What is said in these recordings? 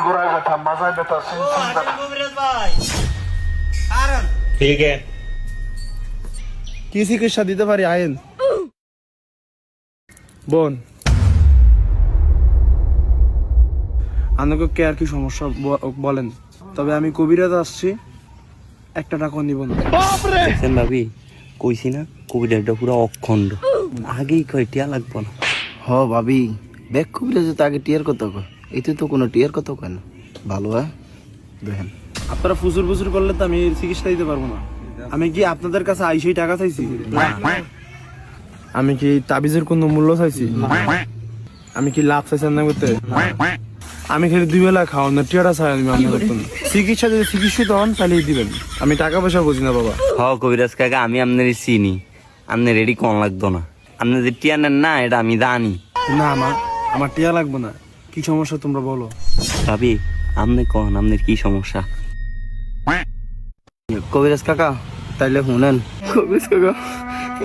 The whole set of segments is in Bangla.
গোড়ায় ব্যথা, মাথায় ব্যথা, ठीक है। কি চিকিৎসা দিতে পারি আইন বোন? আমাকে কে আর কি সমস্যা বলেন, তবে আমি কবিরাজ আসছি, একটা টাকা নিব না। দেখছেন ভাবি, কইছি না কবিরাজটা পুরো অখণ্ড, আগেই কয় টিয়া লাগবো না। হ ভাবি, ব্যাগ কবিরাজ তো আগে টিয়ার কথা কয়, এতে তো কোনো টিয়ার কথা কয় না। ভালো হ্যাঁ দেখেন, আপনারা ফুসুর ফুসুর করলে তো আমি চিকিৎসা দিতে পারবো না। আমি কি আপনাদের কাছে আইসেই টাকা চাইছি? আমি কি তাবিজের কোনো মূল্য চাইছি? আমি কি লাভ চাইছেন না করতে? আমি খালি 2 বেলা খাওয়ান না, টিয়াটা চাই আমি আপনাদের জন্য। চিকিৎসা যদি চিকিৎসিত হন তাহলেই দিবেন, আমি টাকা পয়সা বুঝি না বাবা। হ কবিরাজ কাকা, আমি আপনার চিনি, আপনার রেডি কোন লাগতো না। আপনি যে টিয়া নেন না এটা আমি জানি। না আমার টিয়া লাগবে না। কি সমস্যা তোমরা বলো। ভাবি আপনি কন, আপনার কি সমস্যা? কবিরাজ কাকা তাইলে শুনেন। কবিরাজ কাকা,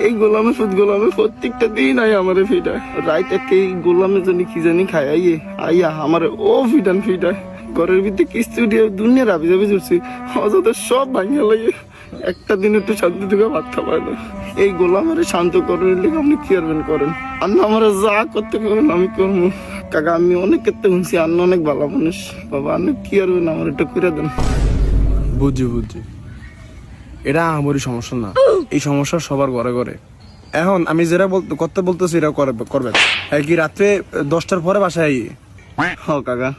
এই গোলামে প্রত্যেকটা দিন আই আমারে ফিটায়, রাইট একে এই গোলামে জানি কি জানি খাই আইয়া আমারে ও ফিটায় ঘরের ভিতরে কিস্তি উঠিয়ে দুনিয়া রাবি যাবি জুড়ছি, অযথা সব ভাঙিয়া লাগে। একটা দিন একটু শান্তি থেকে ভাত খাওয়ায় না। এই গোলামের শান্ত করেন লিখে আপনি কি করবেন করেন, আর না আমার যা করতে পারেন আমি করবো। কাকা আমি অনেক ক্ষেত্রে শুনছি, আর অনেক ভালো মানুষ বাবা, আপনি কি করবেন আমার একটু করে দেন। বুঝছি, এটা আমারই সমস্যা না, এই সমস্যা সবার ঘরে ঘরে। এখন আমি যেটা করতে বলতেছি এটা করবেন। কি রাত্রে 10টার পরে বাসায় হ কাকা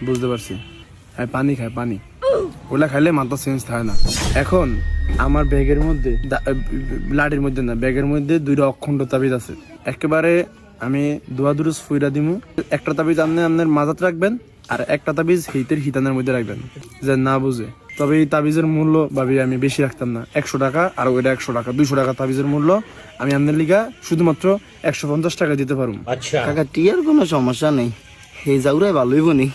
বুঝতে পারছি। পানি খায়, পানি ওগুলা খাইলে মাথা চেঞ্জ থাকে না। এখন আমার ব্যাগের মধ্যে, লাঠির মধ্যে না, ব্যাগের মধ্যে 2টা অখণ্ড তাবিজ আছে। একেবারে আমি দুরুজ ফুইরা দিমু। একটা তাবিজ আপনার মাথাতে রাখবেন, আর একটা তাবিজ হিতানের মধ্যে রাখবেন, যে না বুঝে। তবে এই তাবিজের মূল্য ভাবি আমি বেশি রাখতাম না, 100 টাকা, আর ওইটা 100 টাকা, 200 টাকা তাবিজের মূল্য। আমি আপনার লিগা শুধুমাত্র 150 টাকা দিতে পারবো। अच्छा কাকা টিয়ার কোনো সমস্যা নেই, এই যাওরাই ভালোই বনি।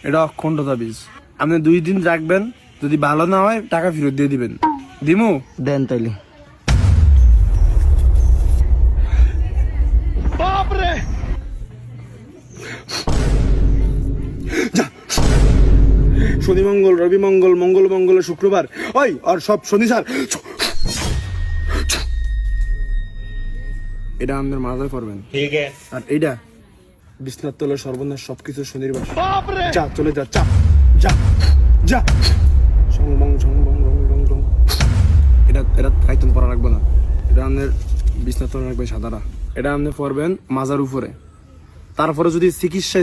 এটা অখণ্ড তাবিজ, আপনি 2 দিন রাখবেন, যদি ভালো না হয় টাকা ফেরত দিয়ে দিবেন। দিমু? দেন তাইলে। শনি মঙ্গল, রবি মঙ্গল, মঙ্গল শুক্রবার, ওই আর সব শনি স্যার। এটা আমাদের মাথায় করবেন, ठीक है। আর এইটা বিছনার তলে সর্বনাশ, সবকিছু শনির বাস। যা চলে যা, চা যা যা। এটা কাইতন পরা রাখবো না, এটা আমাদের বিছনার তলে রাখবেন সাদারা। এটা আপনি পরবেন মাজার উপরে। তারপরে যদি চিকিৎসা